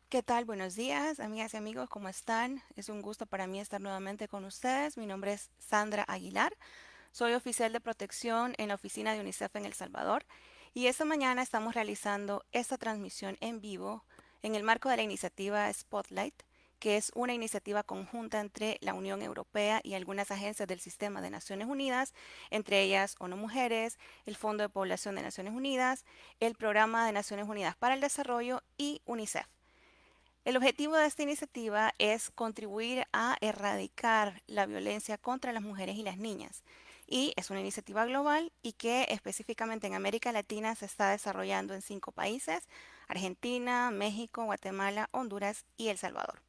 ¿Qué tal? Buenos días, amigas y amigos, ¿cómo están? Es un gusto para mí estar nuevamente con ustedes. Mi nombre es Sandra Aguilar, soy oficial de protección en la oficina de UNICEF en El Salvador y esta mañana estamos realizando esta transmisión en vivo en el marco de la iniciativa Spotlight, que es una iniciativa conjunta entre la Unión Europea y algunas agencias del sistema de Naciones Unidas, entre ellas ONU Mujeres, el Fondo de Población de Naciones Unidas, el Programa de Naciones Unidas para el Desarrollo y UNICEF. El objetivo de esta iniciativa es contribuir a erradicar la violencia contra las mujeres y las niñas. Y es una iniciativa global y que específicamente en América Latina se está desarrollando en 5 países: Argentina, México, Guatemala, Honduras y El Salvador.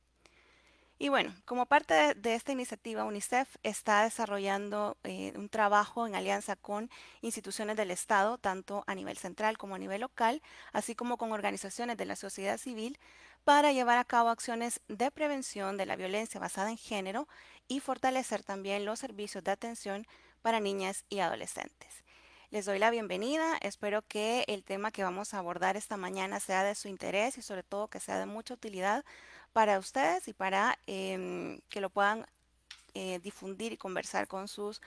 Y bueno, como parte de esta iniciativa, UNICEF está desarrollando un trabajo en alianza con instituciones del Estado, tanto a nivel central como a nivel local, así como con organizaciones de la sociedad civil, para llevar a cabo acciones de prevención de la violencia basada en género y fortalecer también los servicios de atención para niñas y adolescentes. Les doy la bienvenida, espero que el tema que vamos a abordar esta mañana sea de su interés y sobre todo que sea de mucha utilidad para ustedes y para que lo puedan difundir y conversar con sus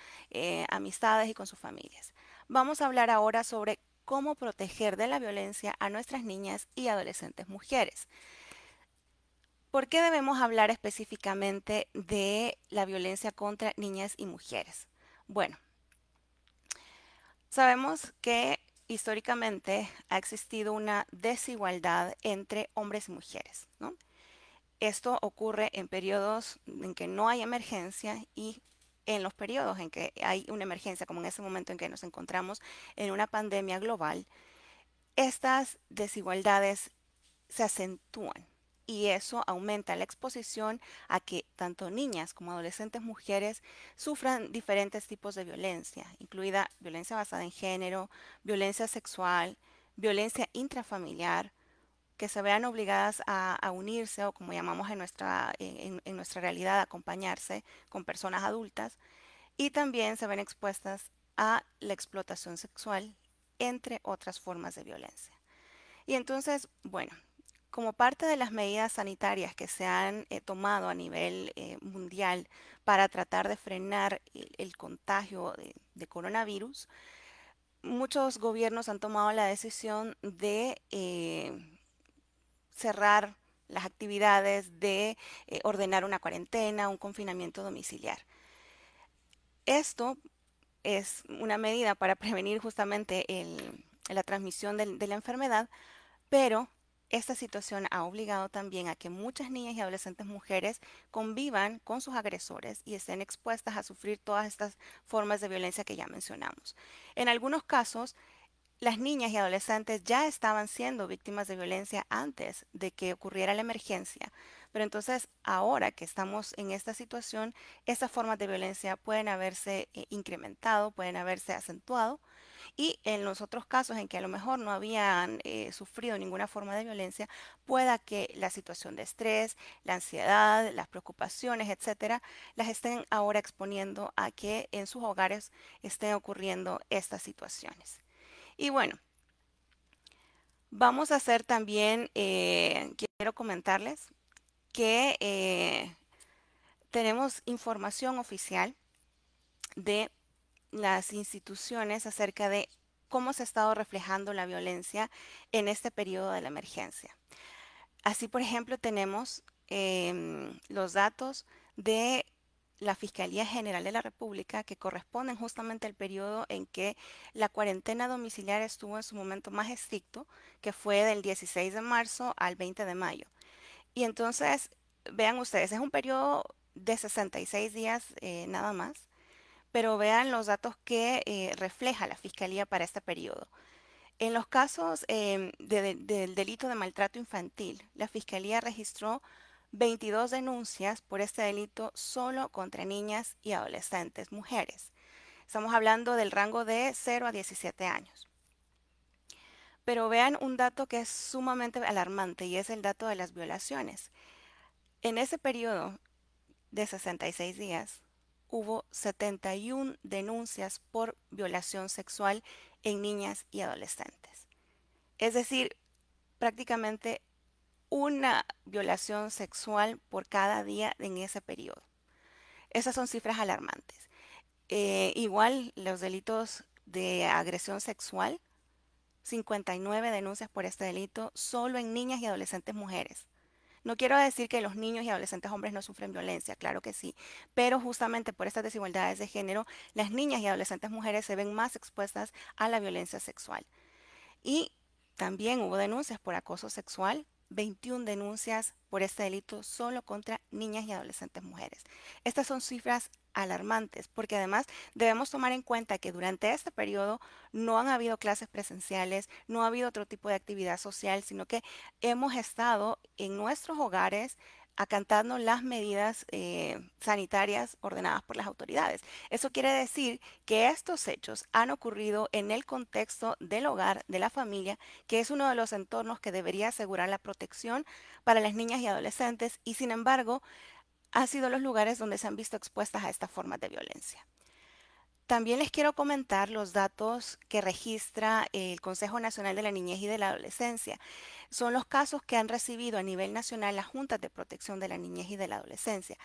amistades y con sus familias. Vamos a hablar ahora sobre cómo proteger de la violencia a nuestras niñas y adolescentes mujeres. ¿Por qué debemos hablar específicamente de la violencia contra niñas y mujeres? Bueno, sabemos que históricamente ha existido una desigualdad entre hombres y mujeres, ¿no? Esto ocurre en periodos en que no hay emergencia y en los periodos en que hay una emergencia, como en ese momento en que nos encontramos en una pandemia global. Estas desigualdades se acentúan y eso aumenta la exposición a que tanto niñas como adolescentes mujeres sufran diferentes tipos de violencia, incluida violencia basada en género, violencia sexual, violencia intrafamiliar, que se vean obligadas a unirse o, como llamamos en nuestra realidad, a acompañarse con personas adultas, y también se ven expuestas a la explotación sexual, entre otras formas de violencia. Y entonces, bueno, como parte de las medidas sanitarias que se han tomado a nivel mundial para tratar de frenar el contagio de coronavirus, muchos gobiernos han tomado la decisión de cerrar las actividades, de ordenar una cuarentena, un confinamiento domiciliar. Esto es una medida para prevenir justamente la transmisión de la enfermedad, pero esta situación ha obligado también a que muchas niñas y adolescentes mujeres convivan con sus agresores y estén expuestas a sufrir todas estas formas de violencia que ya mencionamos. En algunos casos, las niñas y adolescentes ya estaban siendo víctimas de violencia antes de que ocurriera la emergencia, pero entonces ahora que estamos en esta situación, estas formas de violencia pueden haberse incrementado, pueden haberse acentuado, y en los otros casos en que a lo mejor no habían sufrido ninguna forma de violencia, pueda que la situación de estrés, la ansiedad, las preocupaciones, etcétera, las estén ahora exponiendo a que en sus hogares estén ocurriendo estas situaciones. Y bueno, vamos a hacer también, quiero comentarles que tenemos información oficial de las instituciones acerca de cómo se ha estado reflejando la violencia en este periodo de la emergencia. Así, por ejemplo, tenemos los datos de la Fiscalía General de la República que corresponden justamente al periodo en que la cuarentena domiciliar estuvo en su momento más estricto, que fue del 16 de marzo al 20 de mayo. Y entonces, vean ustedes, es un periodo de 66 días nada más, pero vean los datos que refleja la Fiscalía para este periodo. En los casos del delito de maltrato infantil, la Fiscalía registró 22 denuncias por este delito solo contra niñas y adolescentes, mujeres. Estamos hablando del rango de 0 a 17 años. Pero vean un dato que es sumamente alarmante y es el dato de las violaciones. En ese periodo de 66 días, hubo 71 denuncias por violación sexual en niñas y adolescentes. Es decir, prácticamente una violación sexual por cada día en ese periodo. Esas son cifras alarmantes. Igual los delitos de agresión sexual, 59 denuncias por este delito solo en niñas y adolescentes mujeres. No quiero decir que los niños y adolescentes hombres no sufren violencia, claro que sí, pero justamente por estas desigualdades de género, las niñas y adolescentes mujeres se ven más expuestas a la violencia sexual. Y también hubo denuncias por acoso sexual, 21 denuncias por este delito solo contra niñas y adolescentes mujeres. Estas son cifras alarmantes porque además debemos tomar en cuenta que durante este periodo no han habido clases presenciales, no ha habido otro tipo de actividad social, sino que hemos estado en nuestros hogares acatando las medidas sanitarias ordenadas por las autoridades. Eso quiere decir que estos hechos han ocurrido en el contexto del hogar, de la familia, que es uno de los entornos que debería asegurar la protección para las niñas y adolescentes y sin embargo han sido los lugares donde se han visto expuestas a estas formas de violencia. También les quiero comentar los datos que registra el Consejo Nacional de la Niñez y de la Adolescencia. Son los casos que han recibido a nivel nacional las juntas de protección de la niñez y de la adolescencia.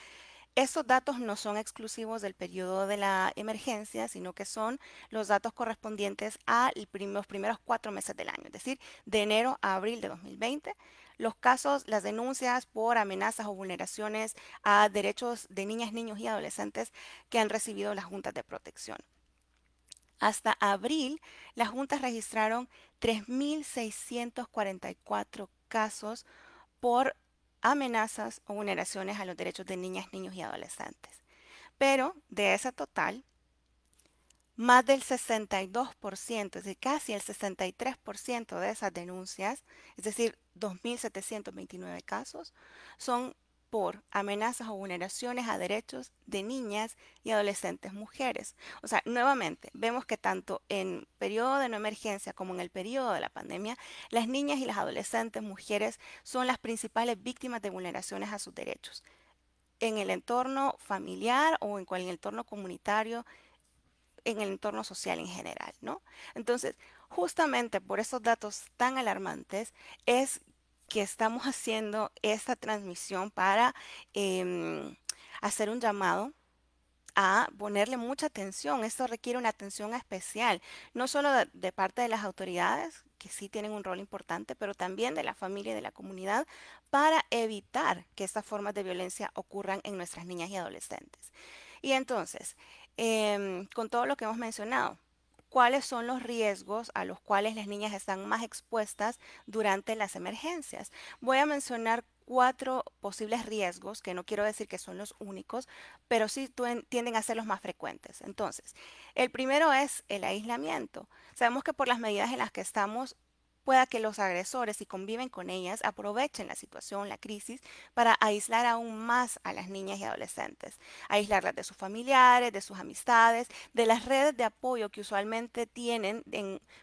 Estos datos no son exclusivos del periodo de la emergencia, sino que son los datos correspondientes a los primeros 4 meses del año, es decir, de enero a abril de 2020. Los casos, las denuncias por amenazas o vulneraciones a derechos de niñas, niños y adolescentes que han recibido las juntas de protección. Hasta abril, las juntas registraron 3.644 casos por amenazas o vulneraciones a los derechos de niñas, niños y adolescentes. Pero de ese total, más del 62%, es decir, casi el 63% de esas denuncias, es decir, 2.729 casos, son por amenazas o vulneraciones a derechos de niñas y adolescentes mujeres. O sea, nuevamente, vemos que tanto en periodo de no emergencia como en el periodo de la pandemia, las niñas y las adolescentes mujeres son las principales víctimas de vulneraciones a sus derechos en el entorno familiar o en cualquier entorno comunitario, en el entorno social en general, ¿no? Entonces, justamente por esos datos tan alarmantes es que estamos haciendo esta transmisión para hacer un llamado a ponerle mucha atención. Esto requiere una atención especial, no solo de parte de las autoridades, que sí tienen un rol importante, pero también de la familia y de la comunidad para evitar que estas formas de violencia ocurran en nuestras niñas y adolescentes. Y entonces, con todo lo que hemos mencionado, ¿cuáles son los riesgos a los cuales las niñas están más expuestas durante las emergencias? Voy a mencionar 4 posibles riesgos, que no quiero decir que son los únicos, pero sí tienden a ser los más frecuentes. Entonces, el primero es el aislamiento. Sabemos que por las medidas en las que estamos, pueda que los agresores, si conviven con ellas, aprovechen la situación, la crisis, para aislar aún más a las niñas y adolescentes, aislarlas de sus familiares, de sus amistades, de las redes de apoyo que usualmente tienen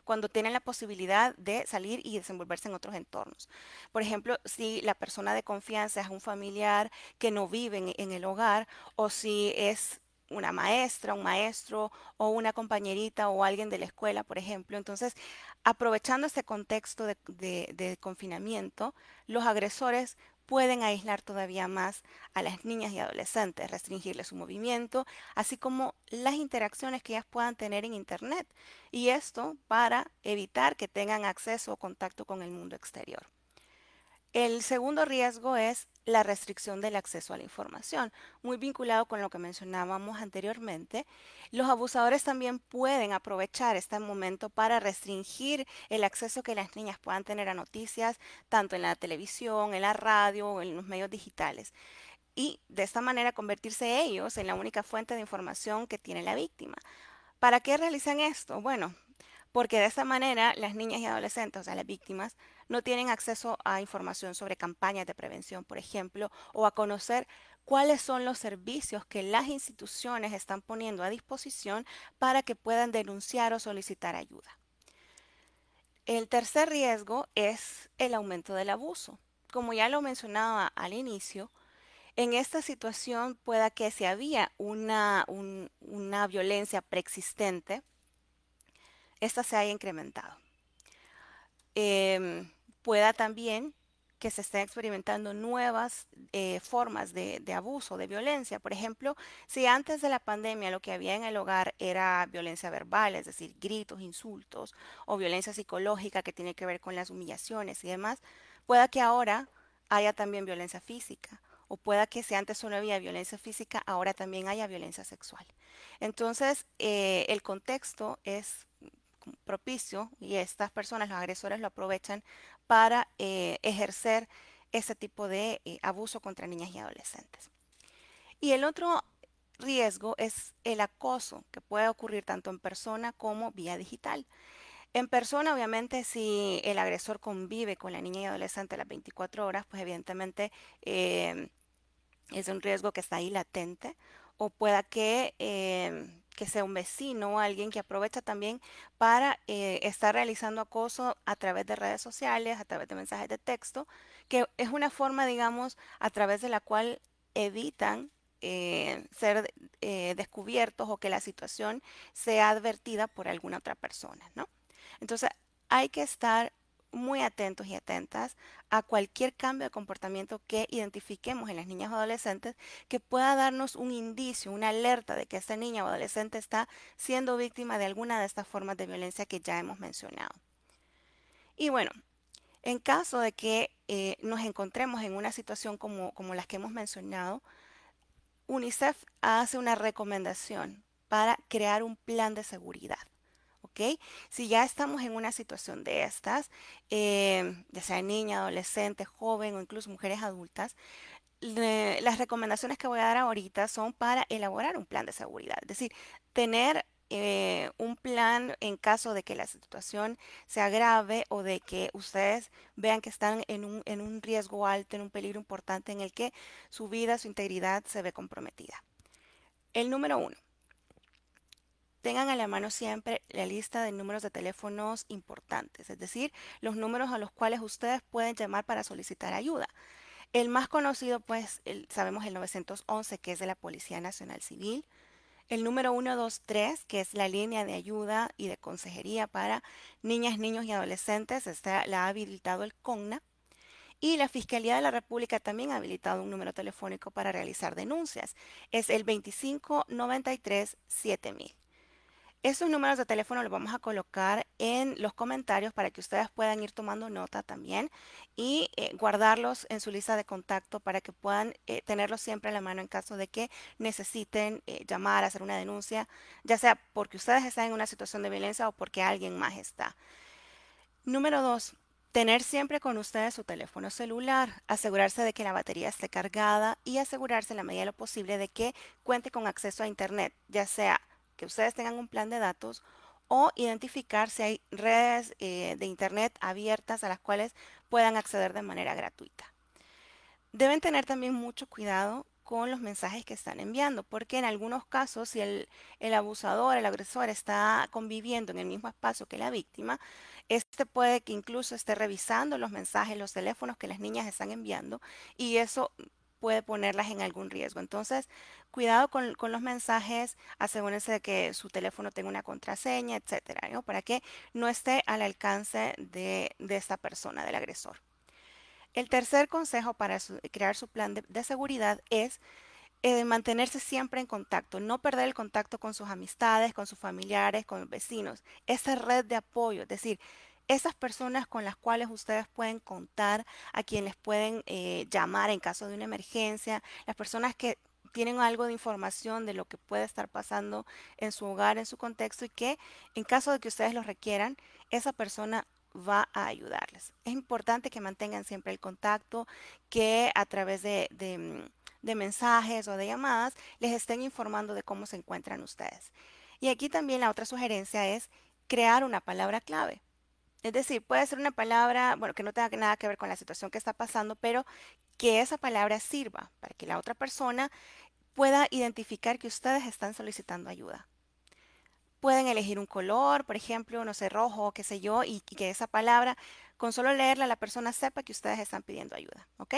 cuando tienen la posibilidad de salir y desenvolverse en otros entornos. Por ejemplo, si la persona de confianza es un familiar que no vive en el hogar o si es una maestra, un maestro o una compañerita o alguien de la escuela, por ejemplo. Entonces, aprovechando este contexto de confinamiento, los agresores pueden aislar todavía más a las niñas y adolescentes, restringirles su movimiento, así como las interacciones que ellas puedan tener en Internet. Y esto para evitar que tengan acceso o contacto con el mundo exterior. El segundo riesgo es la restricción del acceso a la información, muy vinculado con lo que mencionábamos anteriormente. Los abusadores también pueden aprovechar este momento para restringir el acceso que las niñas puedan tener a noticias, tanto en la televisión, en la radio o en los medios digitales. Y de esta manera convertirse ellos en la única fuente de información que tiene la víctima. ¿Para qué realizan esto? Bueno, porque de esta manera las niñas y adolescentes, o sea, las víctimas, no tienen acceso a información sobre campañas de prevención, por ejemplo, o a conocer cuáles son los servicios que las instituciones están poniendo a disposición para que puedan denunciar o solicitar ayuda. El tercer riesgo es el aumento del abuso. Como ya lo mencionaba al inicio, en esta situación pueda que si había una violencia preexistente, esta se haya incrementado. Pueda también que se estén experimentando nuevas formas de abuso, de violencia. Por ejemplo, si antes de la pandemia lo que había en el hogar era violencia verbal, es decir, gritos, insultos, o violencia psicológica que tiene que ver con las humillaciones y demás, pueda que ahora haya también violencia física. O pueda que si antes solo había violencia física, ahora también haya violencia sexual. Entonces, el contexto es propicio y estas personas, los agresores, lo aprovechan para ejercer ese tipo de abuso contra niñas y adolescentes. Y el otro riesgo es el acoso, que puede ocurrir tanto en persona como vía digital. En persona, obviamente, si el agresor convive con la niña y adolescente las 24 horas, pues evidentemente eh, es un riesgo que está ahí latente, o pueda que sea un vecino o alguien que aprovecha también para estar realizando acoso a través de redes sociales, a través de mensajes de texto, que es una forma, digamos, a través de la cual evitan ser descubiertos o que la situación sea advertida por alguna otra persona, ¿no? Entonces, hay que estar muy atentos y atentas a cualquier cambio de comportamiento que identifiquemos en las niñas o adolescentes que pueda darnos un indicio, una alerta de que esta niña o adolescente está siendo víctima de alguna de estas formas de violencia que ya hemos mencionado. Y bueno, en caso de que nos encontremos en una situación como las que hemos mencionado, UNICEF hace una recomendación para crear un plan de seguridad. ¿Ok? Si ya estamos en una situación de estas, ya sea niña, adolescente, joven o incluso mujeres adultas, las recomendaciones que voy a dar ahorita son para elaborar un plan de seguridad, es decir, tener un plan en caso de que la situación se agrave o de que ustedes vean que están en un riesgo alto, en un peligro importante en el que su vida, su integridad se ve comprometida. El número uno, tengan a la mano siempre la lista de números de teléfonos importantes, es decir, los números a los cuales ustedes pueden llamar para solicitar ayuda. El más conocido, pues, sabemos el 911, que es de la Policía Nacional Civil. El número 123, que es la línea de ayuda y de consejería para niñas, niños y adolescentes, la ha habilitado el CONNA. Y la Fiscalía de la República también ha habilitado un número telefónico para realizar denuncias. Es el 2593-7000. Esos números de teléfono los vamos a colocar en los comentarios para que ustedes puedan ir tomando nota también y guardarlos en su lista de contacto para que puedan tenerlos siempre a la mano en caso de que necesiten llamar, hacer una denuncia, ya sea porque ustedes están en una situación de violencia o porque alguien más está. Número dos, tener siempre con ustedes su teléfono celular, asegurarse de que la batería esté cargada y asegurarse en la medida de lo posible de que cuente con acceso a Internet, ya sea que ustedes tengan un plan de datos o identificar si hay redes de Internet abiertas a las cuales puedan acceder de manera gratuita. Deben tener también mucho cuidado con los mensajes que están enviando, porque en algunos casos, si el abusador, el agresor está conviviendo en el mismo espacio que la víctima, este puede que incluso esté revisando los mensajes, los teléfonos que las niñas están enviando y eso puede ponerlas en algún riesgo. Entonces, cuidado con los mensajes, asegúrense de que su teléfono tenga una contraseña, etcétera, ¿no? Para que no esté al alcance de esta persona, del agresor. El tercer consejo para crear su plan de seguridad es mantenerse siempre en contacto, no perder el contacto con sus amistades, con sus familiares, con los vecinos, esa red de apoyo, es decir, esas personas con las cuales ustedes pueden contar, a quienes pueden llamar en caso de una emergencia, las personas que tienen algo de información de lo que puede estar pasando en su hogar, en su contexto y que en caso de que ustedes lo requieran, esa persona va a ayudarles. Es importante que mantengan siempre el contacto, que a través de mensajes o de llamadas les estén informando de cómo se encuentran ustedes. Y aquí también la otra sugerencia es crear una palabra clave. Es decir, puede ser una palabra, bueno, que no tenga nada que ver con la situación que está pasando, pero que esa palabra sirva para que la otra persona pueda identificar que ustedes están solicitando ayuda. Pueden elegir un color, por ejemplo, no sé, rojo, qué sé yo, y que esa palabra, con solo leerla, la persona sepa que ustedes están pidiendo ayuda, ¿ok?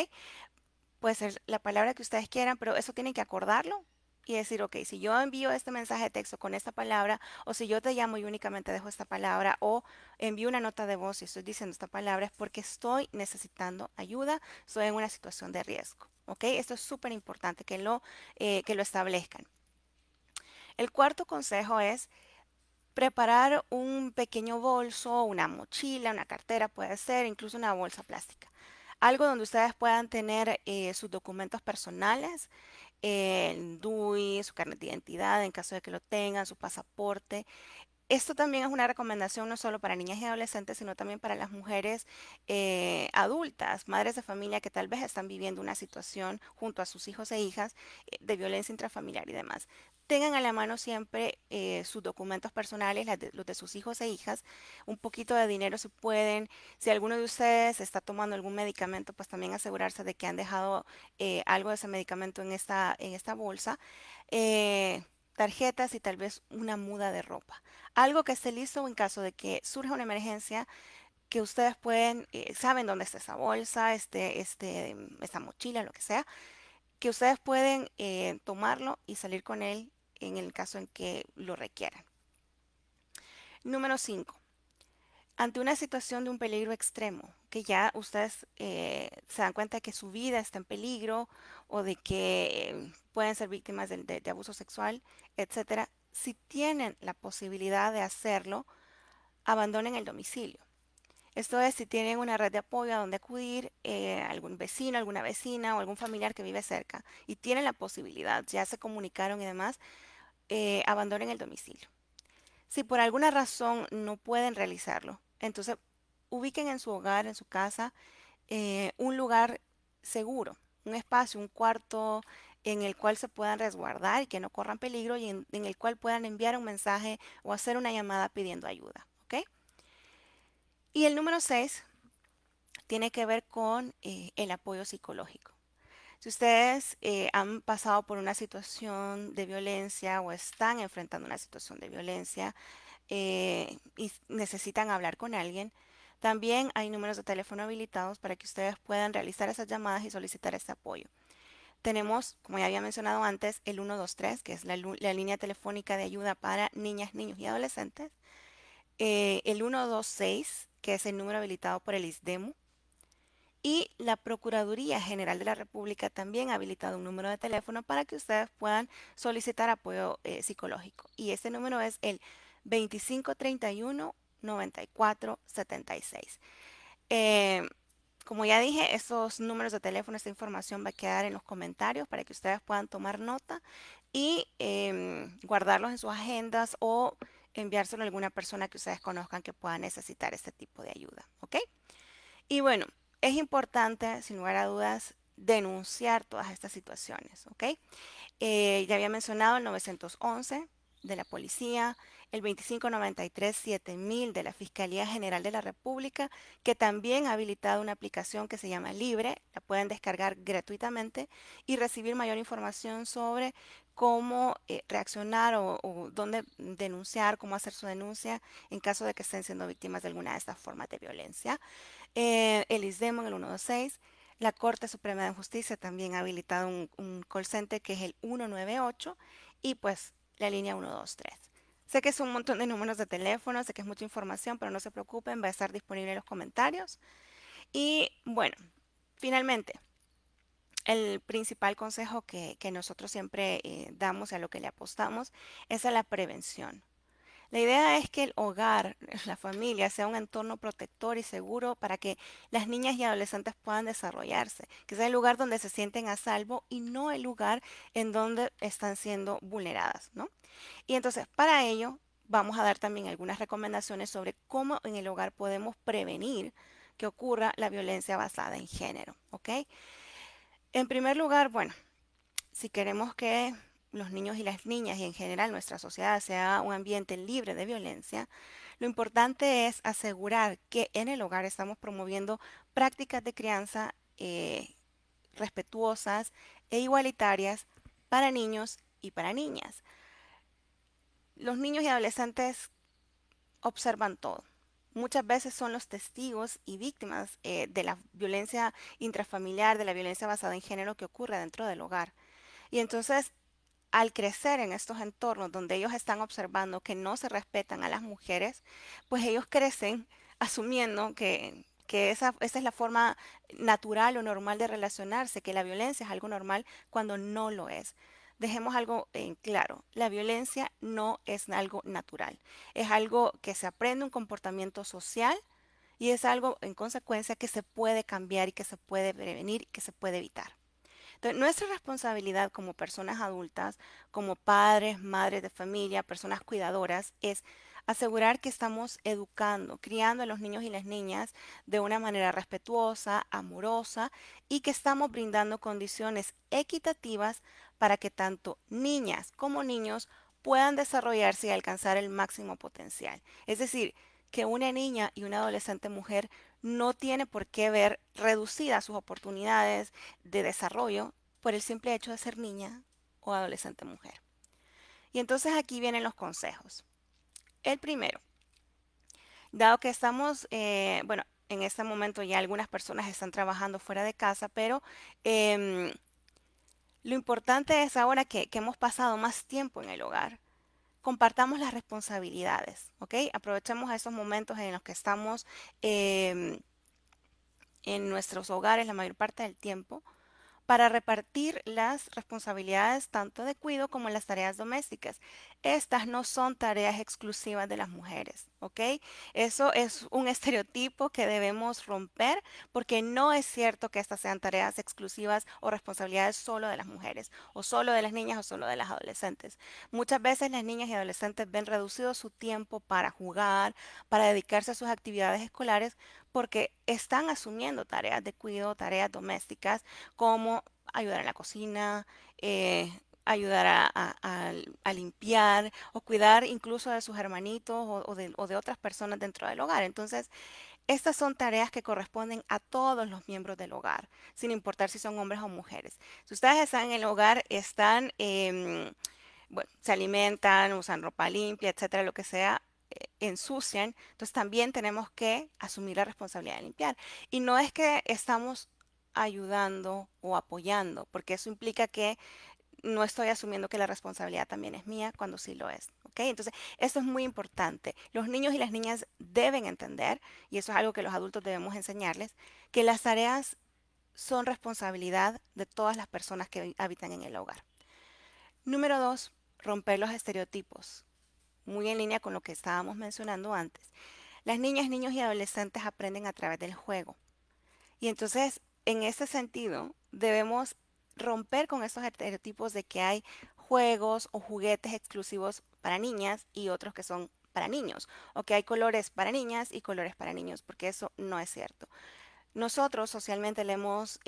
Puede ser la palabra que ustedes quieran, pero eso tienen que acordarlo y decir, ok, si yo envío este mensaje de texto con esta palabra, o si yo te llamo y únicamente dejo esta palabra, o envío una nota de voz y estoy diciendo esta palabra, es porque estoy necesitando ayuda, estoy en una situación de riesgo. ¿Ok? Esto es súper importante que lo establezcan. El cuarto consejo es preparar un pequeño bolso, una mochila, una cartera, puede ser, incluso una bolsa plástica. Algo donde ustedes puedan tener sus documentos personales, el DUI, su carnet de identidad en caso de que lo tengan, su pasaporte. Esto también es una recomendación no solo para niñas y adolescentes, sino también para las mujeres adultas, madres de familia que tal vez están viviendo una situación junto a sus hijos e hijas de violencia intrafamiliar y demás. Tengan a la mano siempre sus documentos personales, los de sus hijos e hijas, un poquito de dinero si pueden. Si alguno de ustedes está tomando algún medicamento, pues también asegurarse de que han dejado algo de ese medicamento en esta bolsa. Tarjetas y tal vez una muda de ropa. Algo que esté listo en caso de que surja una emergencia, que ustedes pueden, saben dónde está esa bolsa, esta mochila, lo que sea, que ustedes pueden tomarlo y salir con él en el caso en que lo requieran. Número 5. Ante una situación de un peligro extremo, que ya ustedes se dan cuenta que su vida está en peligro o de que pueden ser víctimas de abuso sexual, etcétera, si tienen la posibilidad de hacerlo, abandonen el domicilio. Esto es, si tienen una red de apoyo a donde acudir, algún vecino, alguna vecina o algún familiar que vive cerca y tienen la posibilidad, ya se comunicaron y demás, abandonen el domicilio. Si por alguna razón no pueden realizarlo, entonces ubiquen en su hogar, en su casa, un lugar seguro, un espacio, un cuarto en el cual se puedan resguardar y que no corran peligro y en el cual puedan enviar un mensaje o hacer una llamada pidiendo ayuda. ¿Ok? Y el número 6 tiene que ver con el apoyo psicológico. Si ustedes han pasado por una situación de violencia o están enfrentando una situación de violencia y necesitan hablar con alguien, también hay números de teléfono habilitados para que ustedes puedan realizar esas llamadas y solicitar este apoyo. Tenemos, como ya había mencionado antes, el 123, que es la línea telefónica de ayuda para niñas, niños y adolescentes. El 126, que es el número habilitado por el ISDEMU. Y la Procuraduría General de la República también ha habilitado un número de teléfono para que ustedes puedan solicitar apoyo psicológico. Y este número es el 2531-9476. Eh, como ya dije, esos números de teléfono, esta información va a quedar en los comentarios para que ustedes puedan tomar nota y guardarlos en sus agendas o enviárselo a alguna persona que ustedes conozcan que pueda necesitar este tipo de ayuda. ¿Ok? Y bueno, es importante, sin lugar a dudas, denunciar todas estas situaciones, ¿ok? Ya había mencionado el 911 de la policía, el 2593-7000 de la Fiscalía General de la República, que también ha habilitado una aplicación que se llama Libre, la pueden descargar gratuitamente y recibir mayor información sobre cómo reaccionar o dónde denunciar, cómo hacer su denuncia en caso de que estén siendo víctimas de alguna de estas formas de violencia. El ISDEMO en el 126. La Corte Suprema de Justicia también ha habilitado un call center que es el 198 y pues la línea 123. Sé que es un montón de números de teléfono, sé que es mucha información, pero no se preocupen, va a estar disponible en los comentarios. Y bueno, finalmente, el principal consejo que nosotros siempre damos y a lo que le apostamos es a la prevención. La idea es que el hogar, la familia, sea un entorno protector y seguro para que las niñas y adolescentes puedan desarrollarse, que sea el lugar donde se sienten a salvo y no el lugar en donde están siendo vulneradas, ¿no? Y entonces, para ello, vamos a dar también algunas recomendaciones sobre cómo en el hogar podemos prevenir que ocurra la violencia basada en género, ¿ok? En primer lugar, bueno, si queremos que los niños y las niñas y en general nuestra sociedad sea un ambiente libre de violencia, lo importante es asegurar que en el hogar estamos promoviendo prácticas de crianza respetuosas e igualitarias para niños y para niñas. Los niños y adolescentes observan todo. Muchas veces son los testigos y víctimas de la violencia intrafamiliar, de la violencia basada en género que ocurre dentro del hogar. Y entonces al crecer en estos entornos donde ellos están observando que no se respetan a las mujeres, pues ellos crecen asumiendo que esa es la forma natural o normal de relacionarse, que la violencia es algo normal cuando no lo es. Dejemos algo en claro, la violencia no es algo natural, es algo que se aprende, un comportamiento social y es algo en consecuencia que se puede cambiar y que se puede prevenir y que se puede evitar. Entonces, nuestra responsabilidad como personas adultas, como padres, madres de familia, personas cuidadoras, es asegurar que estamos educando, criando a los niños y las niñas de una manera respetuosa, amorosa y que estamos brindando condiciones equitativas para que tanto niñas como niños puedan desarrollarse y alcanzar el máximo potencial. Es decir, que una niña y una adolescente mujer no tiene por qué ver reducidas sus oportunidades de desarrollo por el simple hecho de ser niña o adolescente mujer. Y entonces aquí vienen los consejos. El primero, dado que estamos, bueno, en este momento ya algunas personas están trabajando fuera de casa, pero em, lo importante es ahora que hemos pasado más tiempo en el hogar, compartamos las responsabilidades, ¿ok? Aprovechemos esos momentos en los que estamos em, en nuestros hogares la mayor parte del tiempo para repartir las responsabilidades tanto de cuidado como las tareas domésticas. Estas no son tareas exclusivas de las mujeres, ¿ok? Eso es un estereotipo que debemos romper porque no es cierto que estas sean tareas exclusivas o responsabilidades solo de las mujeres o solo de las niñas o solo de las adolescentes. Muchas veces las niñas y adolescentes ven reducido su tiempo para jugar, para dedicarse a sus actividades escolares porque están asumiendo tareas de cuidado, tareas domésticas como ayudar en la cocina, ayudar a limpiar o cuidar incluso de sus hermanitos o de otras personas dentro del hogar. Entonces, estas son tareas que corresponden a todos los miembros del hogar, sin importar si son hombres o mujeres. Si ustedes están en el hogar, están, bueno, se alimentan, usan ropa limpia, etcétera, lo que sea, ensucian, entonces también tenemos que asumir la responsabilidad de limpiar. Y no es que estamos ayudando o apoyando, porque eso implica que no estoy asumiendo que la responsabilidad también es mía cuando sí lo es. ¿Ok? Entonces, esto es muy importante. Los niños y las niñas deben entender, y eso es algo que los adultos debemos enseñarles, que las tareas son responsabilidad de todas las personas que habitan en el hogar. Número dos, romper los estereotipos. Muy en línea con lo que estábamos mencionando antes. Las niñas, niños y adolescentes aprenden a través del juego. Y entonces, en ese sentido, debemos romper con esos estereotipos de que hay juegos o juguetes exclusivos para niñas y otros que son para niños, o que hay colores para niñas y colores para niños, porque eso no es cierto. Nosotros socialmente le hemos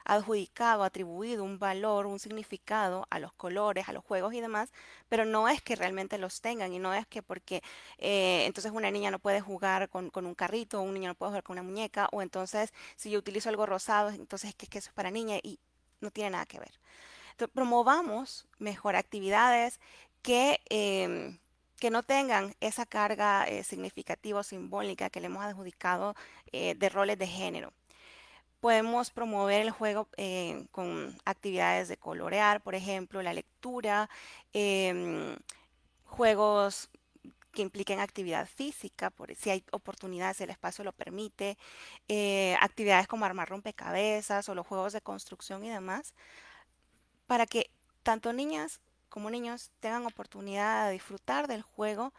adjudicado, atribuido un valor, un significado a los colores, a los juegos y demás, pero no es que realmente los tengan y no es que porque entonces una niña no puede jugar con un carrito, o un niño no puede jugar con una muñeca, o entonces si yo utilizo algo rosado, entonces es que eso es para niña y no tiene nada que ver. Entonces, promovamos mejor actividades que no tengan esa carga significativa o simbólica que le hemos adjudicado de roles de género. Podemos promover el juego con actividades de colorear, por ejemplo, la lectura, em, juegos que impliquen actividad física, por si hay oportunidades, si el espacio lo permite, actividades como armar rompecabezas o los juegos de construcción y demás, para que tanto niñas como niños tengan oportunidad de disfrutar del juego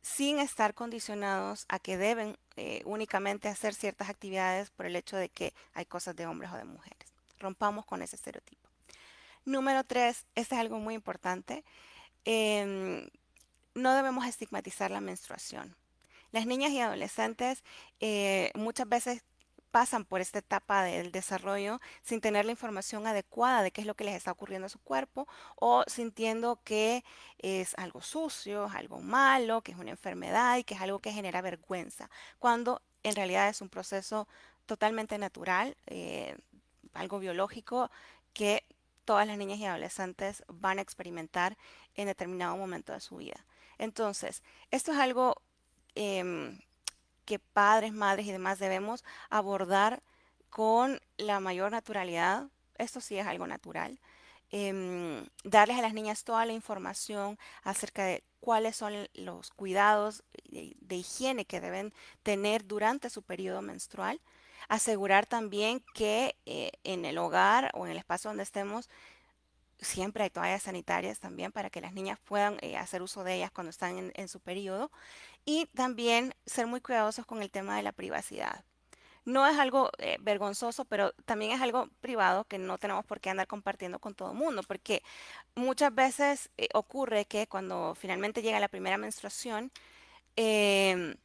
sin estar condicionados a que deben únicamente hacer ciertas actividades por el hecho de que hay cosas de hombres o de mujeres. Rompamos con ese estereotipo. Número tres, este es algo muy importante. em, no debemos estigmatizar la menstruación. Las niñas y adolescentes muchas veces pasan por esta etapa del desarrollo sin tener la información adecuada de qué es lo que les está ocurriendo a su cuerpo o sintiendo que es algo sucio, es algo malo, que es una enfermedad y que es algo que genera vergüenza, cuando en realidad es un proceso totalmente natural, algo biológico que todas las niñas y adolescentes van a experimentar en determinado momento de su vida. Entonces, esto es algo em, que padres, madres y demás debemos abordar con la mayor naturalidad. Esto sí es algo natural. darles a las niñas toda la información acerca de cuáles son los cuidados de higiene que deben tener durante su periodo menstrual. Asegurar también que en el hogar o en el espacio donde estemos siempre hay toallas sanitarias también para que las niñas puedan hacer uso de ellas cuando están en su periodo. Y también ser muy cuidadosos con el tema de la privacidad. No es algo vergonzoso, pero también es algo privado que no tenemos por qué andar compartiendo con todo el mundo, porque muchas veces ocurre que cuando finalmente llega la primera menstruación, em,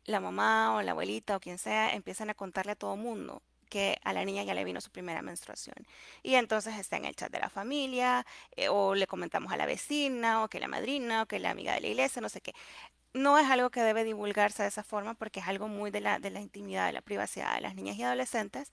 la mamá o la abuelita o quien sea empiezan a contarle a todo el mundo que a la niña ya le vino su primera menstruación. Y entonces está en el chat de la familia, o le comentamos a la vecina, o que la madrina, o que la amiga de la iglesia, no sé qué. No es algo que debe divulgarse de esa forma porque es algo muy de la intimidad, de la privacidad de las niñas y adolescentes,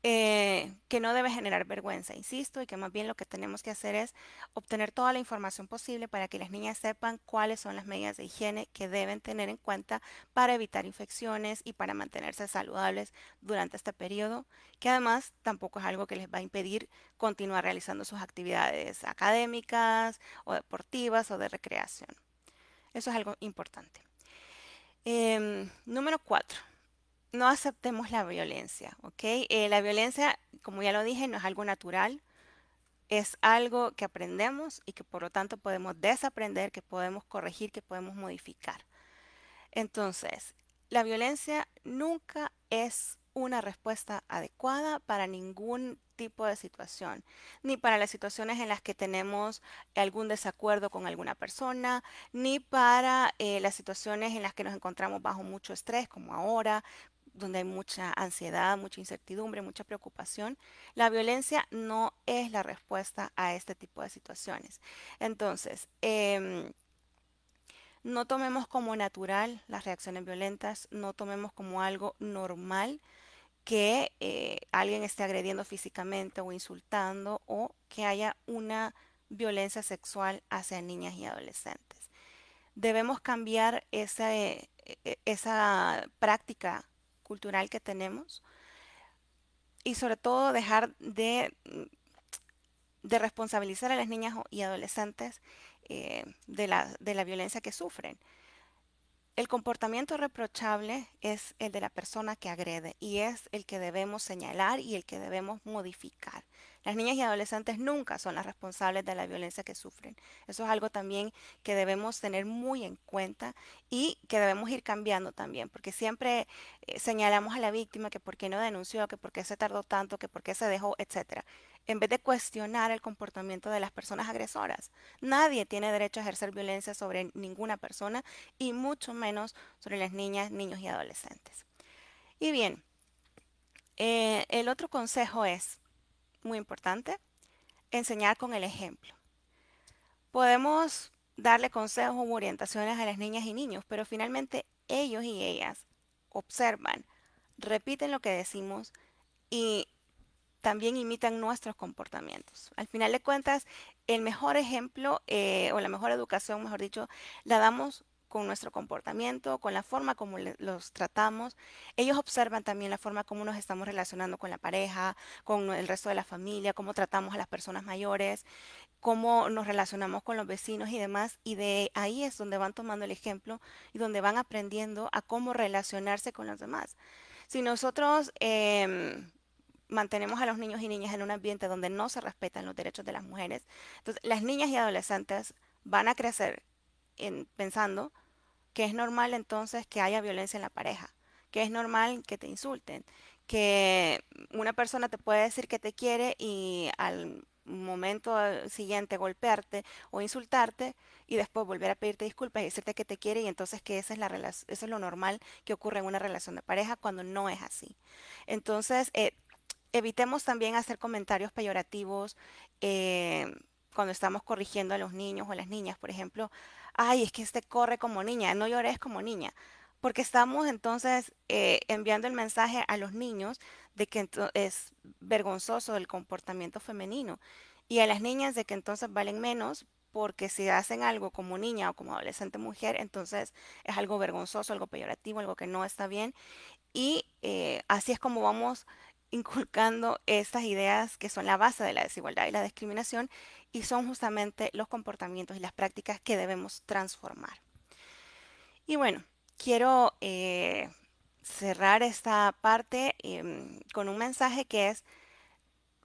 que no debe generar vergüenza, insisto, y que más bien lo que tenemos que hacer es obtener toda la información posible para que las niñas sepan cuáles son las medidas de higiene que deben tener en cuenta para evitar infecciones y para mantenerse saludables durante este periodo, que además tampoco es algo que les va a impedir continuar realizando sus actividades académicas o deportivas o de recreación. Eso es algo importante. Número 4. No aceptemos la violencia, ¿ok? La violencia, como ya lo dije, no es algo natural, es algo que aprendemos y que por lo tanto podemos desaprender, que podemos corregir, que podemos modificar. Entonces, la violencia nunca es una respuesta adecuada para ningún tipo de situación, ni para las situaciones en las que tenemos algún desacuerdo con alguna persona, ni para las situaciones en las que nos encontramos bajo mucho estrés, como ahora, donde hay mucha ansiedad, mucha incertidumbre, mucha preocupación. La violencia no es la respuesta a este tipo de situaciones. Entonces, no tomemos como natural las reacciones violentas, no tomemos como algo normal que alguien esté agrediendo físicamente o insultando o que haya una violencia sexual hacia niñas y adolescentes. Debemos cambiar esa práctica cultural que tenemos y sobre todo dejar de responsabilizar a las niñas y adolescentes de la violencia que sufren. El comportamiento reprochable es el de la persona que agrede y es el que debemos señalar y el que debemos modificar. Las niñas y adolescentes nunca son las responsables de la violencia que sufren. Eso es algo también que debemos tener muy en cuenta y que debemos ir cambiando también, porque siempre señalamos a la víctima que por qué no denunció, que por qué se tardó tanto, que por qué se dejó, etcétera, en vez de cuestionar el comportamiento de las personas agresoras. Nadie tiene derecho a ejercer violencia sobre ninguna persona y mucho menos sobre las niñas, niños y adolescentes. Y bien, el otro consejo es muy importante, enseñar con el ejemplo. Podemos darle consejos u orientaciones a las niñas y niños, pero finalmente ellos y ellas observan, repiten lo que decimos y también imitan nuestros comportamientos. Al final de cuentas, el mejor ejemplo o la mejor educación, mejor dicho, la damos con nuestro comportamiento, con la forma como los tratamos. Ellos observan también la forma como nos estamos relacionando con la pareja, con el resto de la familia, cómo tratamos a las personas mayores, cómo nos relacionamos con los vecinos y demás. Y de ahí es donde van tomando el ejemplo y donde van aprendiendo a cómo relacionarse con los demás. Si nosotros mantenemos a los niños y niñas en un ambiente donde no se respetan los derechos de las mujeres, entonces las niñas y adolescentes van a crecer pensando que es normal entonces que haya violencia en la pareja, que es normal que te insulten, que una persona te puede decir que te quiere y al momento siguiente golpearte o insultarte y después volver a pedirte disculpas y decirte que te quiere y entonces que esa es eso es lo normal que ocurre en una relación de pareja cuando no es así. Entonces, evitemos también hacer comentarios peyorativos eh, cuando estamos corrigiendo a los niños o a las niñas. Por ejemplo, ay, es que este corre como niña, no llores como niña. Porque estamos entonces enviando el mensaje a los niños de que es vergonzoso el comportamiento femenino y a las niñas de que entonces valen menos porque si hacen algo como niña o como adolescente mujer, entonces es algo vergonzoso, algo peyorativo, algo que no está bien y así es como vamos inculcando estas ideas que son la base de la desigualdad y la discriminación y son justamente los comportamientos y las prácticas que debemos transformar. Y bueno, quiero cerrar esta parte con un mensaje que es,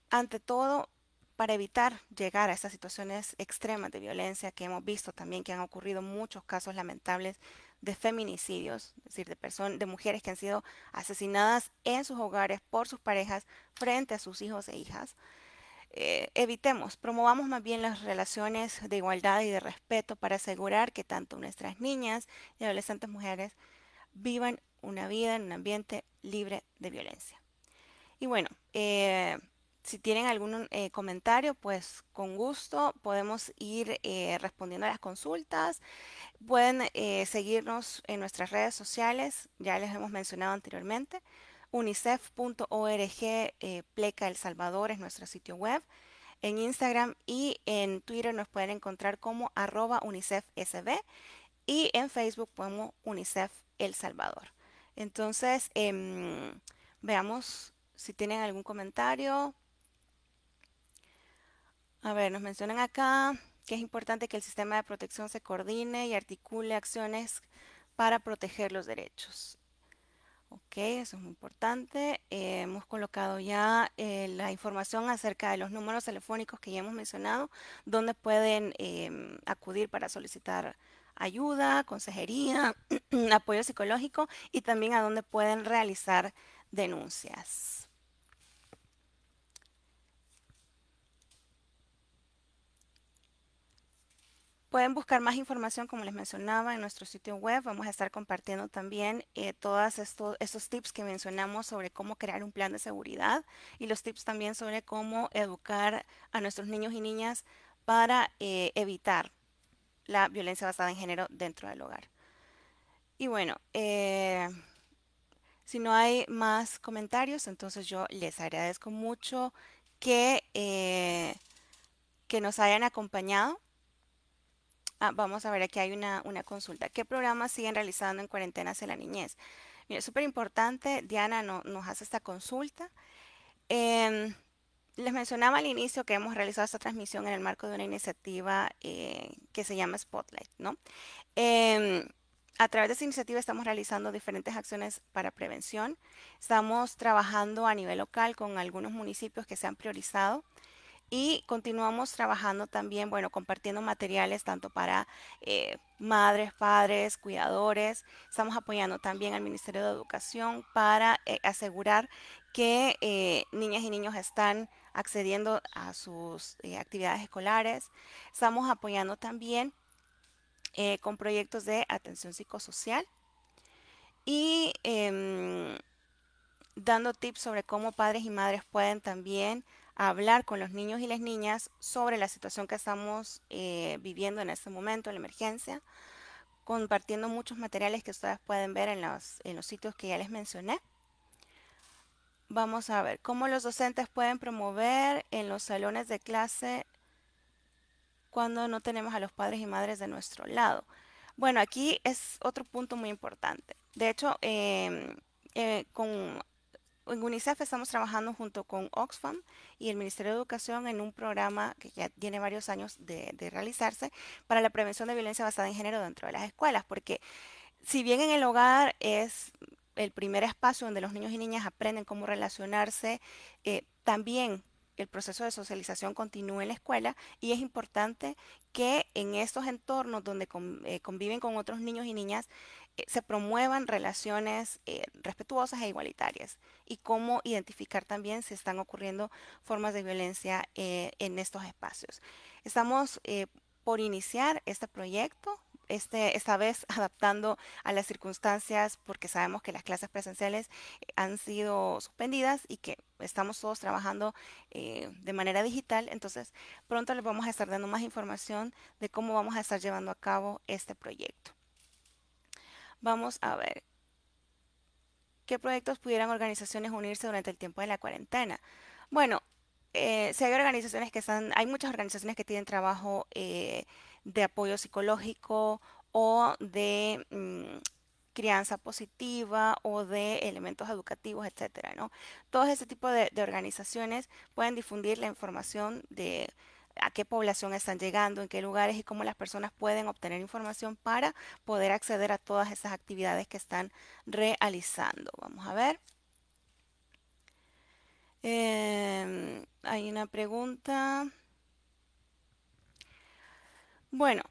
ante todo, para evitar llegar a estas situaciones extremas de violencia que hemos visto también, que han ocurrido muchos casos lamentables de feminicidios, es decir, de mujeres que han sido asesinadas en sus hogares por sus parejas frente a sus hijos e hijas. Evitemos, promovamos más bien las relaciones de igualdad y de respeto para asegurar que tanto nuestras niñas y adolescentes mujeres vivan una vida en un ambiente libre de violencia. Y bueno, si tienen algún comentario, pues con gusto podemos ir respondiendo a las consultas. Pueden seguirnos en nuestras redes sociales, ya les hemos mencionado anteriormente. unicef.org Pleca El Salvador es nuestro sitio web. En Instagram y en Twitter nos pueden encontrar como @UnicefSB y en Facebook como UNICEF El Salvador. Entonces, veamos si tienen algún comentario. A ver, nos mencionan acá que es importante que el sistema de protección se coordine y articule acciones para proteger los derechos. Ok, eso es muy importante. Hemos colocado ya la información acerca de los números telefónicos que ya hemos mencionado, donde pueden acudir para solicitar ayuda, consejería, apoyo psicológico y también a donde pueden realizar denuncias. Pueden buscar más información, como les mencionaba, en nuestro sitio web. Vamos a estar compartiendo también todos estos tips que mencionamos sobre cómo crear un plan de seguridad y los tips también sobre cómo educar a nuestros niños y niñas para evitar la violencia basada en género dentro del hogar. Y bueno, si no hay más comentarios, entonces yo les agradezco mucho que nos hayan acompañado. Vamos a ver, aquí hay una consulta. ¿Qué programas siguen realizando en cuarentenas en la niñez? Mira, es súper importante. Diana nos hace esta consulta. Em, Les mencionaba al inicio que hemos realizado esta transmisión en el marco de una iniciativa que se llama Spotlight, ¿no? Em, a través de esta iniciativa estamos realizando diferentes acciones para prevención. Estamos trabajando a nivel local con algunos municipios que se han priorizado y continuamos trabajando también, bueno, compartiendo materiales tanto para madres, padres, cuidadores. Estamos apoyando también al Ministerio de Educación para asegurar que niñas y niños están accediendo a sus actividades escolares. Estamos apoyando también con proyectos de atención psicosocial y dando tips sobre cómo padres y madres pueden también hablar con los niños y las niñas sobre la situación que estamos viviendo en este momento, en la emergencia, compartiendo muchos materiales que ustedes pueden ver en los sitios que ya les mencioné. Vamos a ver cómo los docentes pueden promover en los salones de clase cuando no tenemos a los padres y madres de nuestro lado. Bueno, aquí es otro punto muy importante. De hecho, en UNICEF estamos trabajando junto con Oxfam y el Ministerio de Educación en un programa que ya tiene varios años de realizarse para la prevención de violencia basada en género dentro de las escuelas, porque si bien en el hogar es el primer espacio donde los niños y niñas aprenden cómo relacionarse, también el proceso de socialización continúa en la escuela y es importante que en estos entornos donde conviven con otros niños y niñas se promuevan relaciones respetuosas e igualitarias y cómo identificar también si están ocurriendo formas de violencia en estos espacios. Estamos por iniciar este proyecto, esta vez adaptando a las circunstancias porque sabemos que las clases presenciales han sido suspendidas y que estamos todos trabajando de manera digital. Entonces, pronto les vamos a estar dando más información de cómo vamos a estar llevando a cabo este proyecto. Vamos a ver qué proyectos pudieran organizaciones unirse durante el tiempo de la cuarentena. Bueno, si hay organizaciones hay muchas organizaciones que tienen trabajo de apoyo psicológico o de crianza positiva o de elementos educativos, etcétera, ¿no? Todo ese tipo de organizaciones pueden difundir la información de a qué población están llegando, en qué lugares y cómo las personas pueden obtener información para poder acceder a todas esas actividades que están realizando. Vamos a ver. Hay una pregunta. Bueno,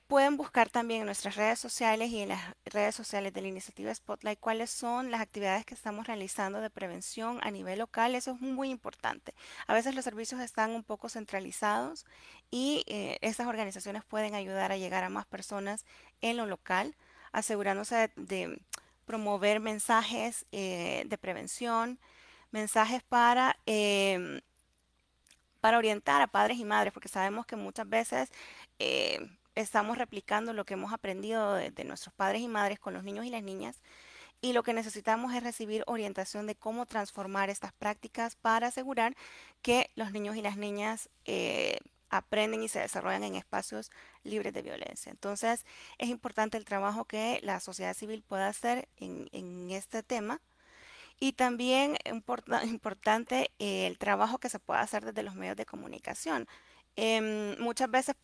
pueden buscar también en nuestras redes sociales y en las redes sociales de la iniciativa Spotlight cuáles son las actividades que estamos realizando de prevención a nivel local. Eso es muy importante. A veces los servicios están un poco centralizados y estas organizaciones pueden ayudar a llegar a más personas en lo local, asegurándose de promover mensajes de prevención, mensajes para orientar a padres y madres, porque sabemos que muchas veces estamos replicando lo que hemos aprendido de nuestros padres y madres con los niños y las niñas, y lo que necesitamos es recibir orientación de cómo transformar estas prácticas para asegurar que los niños y las niñas aprenden y se desarrollan en espacios libres de violencia. Entonces, es importante el trabajo que la sociedad civil pueda hacer en este tema y también importante el trabajo que se puede hacer desde los medios de comunicación. Muchas veces,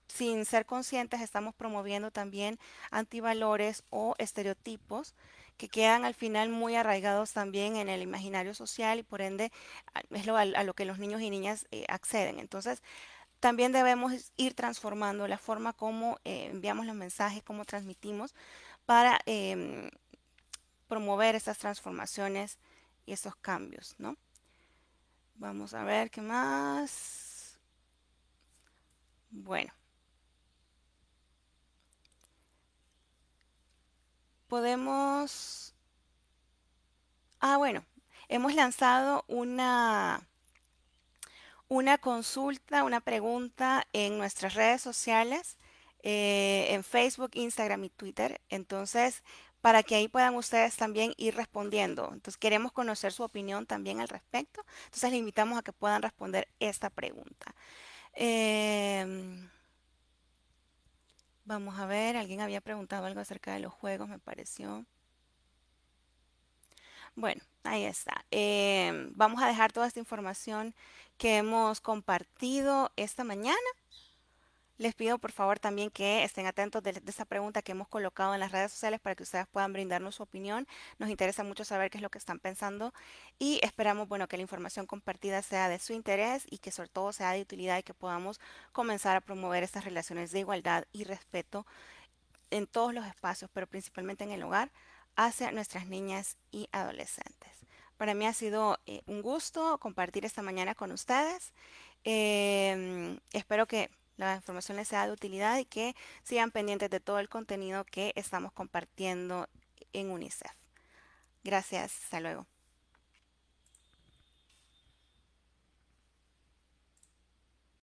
sin ser conscientes, estamos promoviendo también antivalores o estereotipos que quedan al final muy arraigados también en el imaginario social y por ende es a lo que los niños y niñas acceden. Entonces, también debemos ir transformando la forma como enviamos los mensajes, cómo transmitimos para promover estas transformaciones y estos cambios, ¿no? Vamos a ver qué más. Bueno, podemos... bueno, hemos lanzado una consulta, una pregunta en nuestras redes sociales, en Facebook, Instagram y Twitter. Entonces, para que ahí puedan ustedes también ir respondiendo. Entonces, queremos conocer su opinión también al respecto. Entonces, le invitamos a que puedan responder esta pregunta. Em, Vamos a ver, alguien había preguntado algo acerca de los juegos, me pareció. Bueno, ahí está. Vamos a dejar toda esta información que hemos compartido esta mañana. Les pido por favor también que estén atentos de esta pregunta que hemos colocado en las redes sociales para que ustedes puedan brindarnos su opinión. Nos interesa mucho saber qué es lo que están pensando y esperamos, bueno, que la información compartida sea de su interés y que sobre todo sea de utilidad y que podamos comenzar a promover estas relaciones de igualdad y respeto en todos los espacios, pero principalmente en el hogar, hacia nuestras niñas y adolescentes. Para mí ha sido un gusto compartir esta mañana con ustedes. Espero que la información les sea de utilidad y que sigan pendientes de todo el contenido que estamos compartiendo en UNICEF. Gracias, hasta luego.